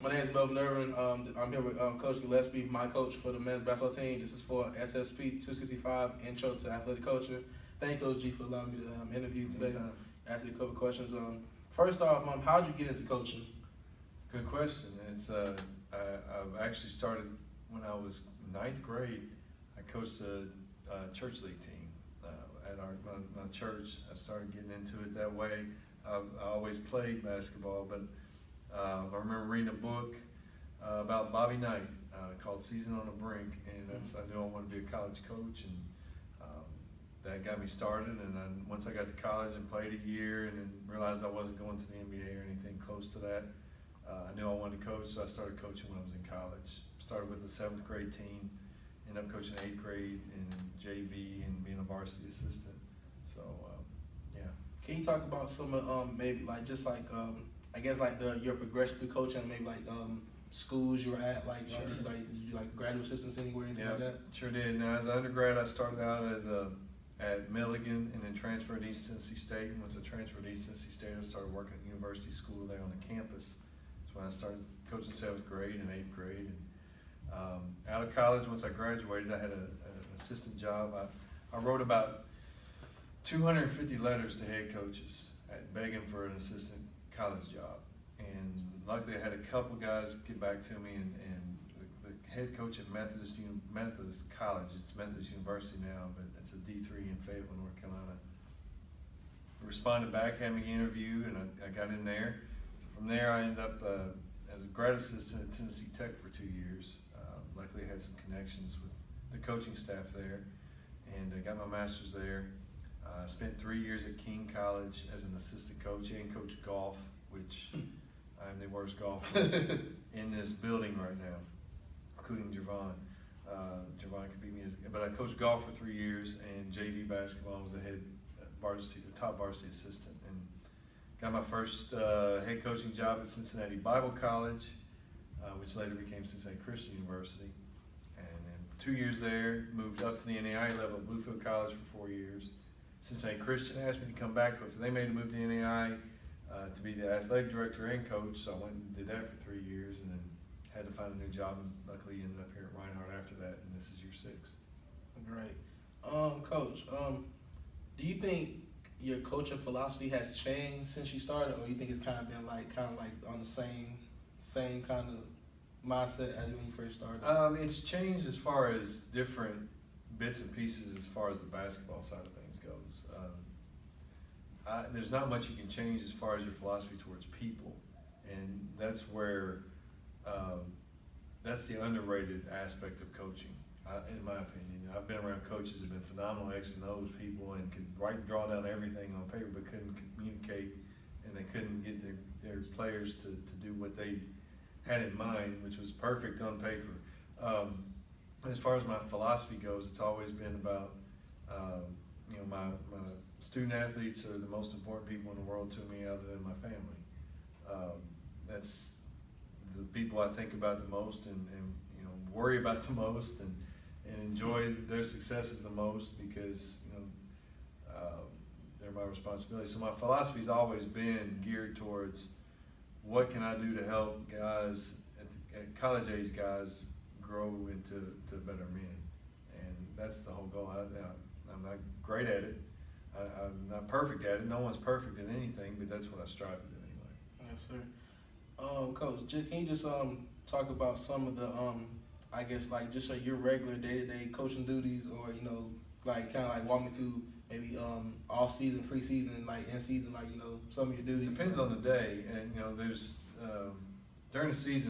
My name is Melvin Irvin. I'm here with Coach Gillespie, my coach for the men's basketball team. This is for SSP 265 Intro to Athletic Coaching. Thank you, Coach G, for allowing me to interview today. Ask you a couple questions. First off, how did you get into coaching? Good question. I've actually started when I was ninth grade. I coached a church league team at my church. I started getting into it that way. I always played basketball, but I remember reading a book about Bobby Knight called Season on the Brink, and I knew I wanted to be a college coach, and that got me started. And then once I got to college and played a year and then realized I wasn't going to the NBA or anything close to that, I knew I wanted to coach, so I started coaching when I was in college. Started with the 7th grade team, ended up coaching 8th grade and JV and being a varsity assistant. So, yeah. Can you talk about some maybe like just like I guess like your progression through coaching, maybe like schools you were at, like Sure. did you do like graduate assistants anywhere, anything like that? Sure did. Now, as an undergrad, I started out at Milligan and then transferred to East Tennessee State. And once I transferred to East Tennessee State, I started working at University School there on the campus. That's when I started coaching 7th grade and 8th grade. And out of college, once I graduated, I had an assistant job. I wrote about 250 letters to head coaches begging for an assistant college job. And luckily I had a couple guys get back to me, and the head coach at Methodist College, it's Methodist University now, but it's a D3 in Fayetteville, North Carolina, responded back, had me interview, and I got in there. From there I ended up as a grad assistant at Tennessee Tech for 2 years. Luckily I had some connections with the coaching staff there, and I got my master's there. I spent 3 years at King College as an assistant coach and coached golf, which I'm the worst golfer in this building right now, including Javon. Javon could beat me, but I coached golf for 3 years, and JV basketball was the top varsity assistant, and got my first head coaching job at Cincinnati Bible College, which later became Cincinnati Christian University. And then 2 years there, moved up to the NAI level at Bluefield College for 4 years. Cincinnati Christian asked me to come back, so they made a move to NAI to be the athletic director and coach, so I went and did that for 3 years, and then had to find a new job, and luckily ended up here at Reinhardt after that, and this is year 6. Great. Coach, do you think your coaching philosophy has changed since you started, or you think it's kind of been like on the same kind of mindset as when you first started? It's changed as far as different bits and pieces as far as the basketball side of things goes. There's not much you can change as far as your philosophy towards people, and that's where that's the underrated aspect of coaching, in my opinion. I've been around coaches who've been phenomenal X and O's people and could write and draw down everything on paper, but couldn't communicate, and they couldn't get their players to do what they had in mind, which was perfect on paper. As far as my philosophy goes, it's always been about my student athletes are the most important people in the world to me, other than my family. That's the people I think about the most, and worry about the most, and enjoy their successes the most, because they're my responsibility. So my philosophy's always been geared towards what can I do to help guys at college age guys grow into better men, and that's the whole goal. I'm not great at it. I'm not perfect at it. No one's perfect at anything, but that's what I strive to do anyway. Yes, sir. Coach, can you just talk about some of the I guess like just your regular day-to-day coaching duties, or like kind of like walk me through maybe off season, preseason, like in season, like some of your duties. Depends on the day, and there's during the season.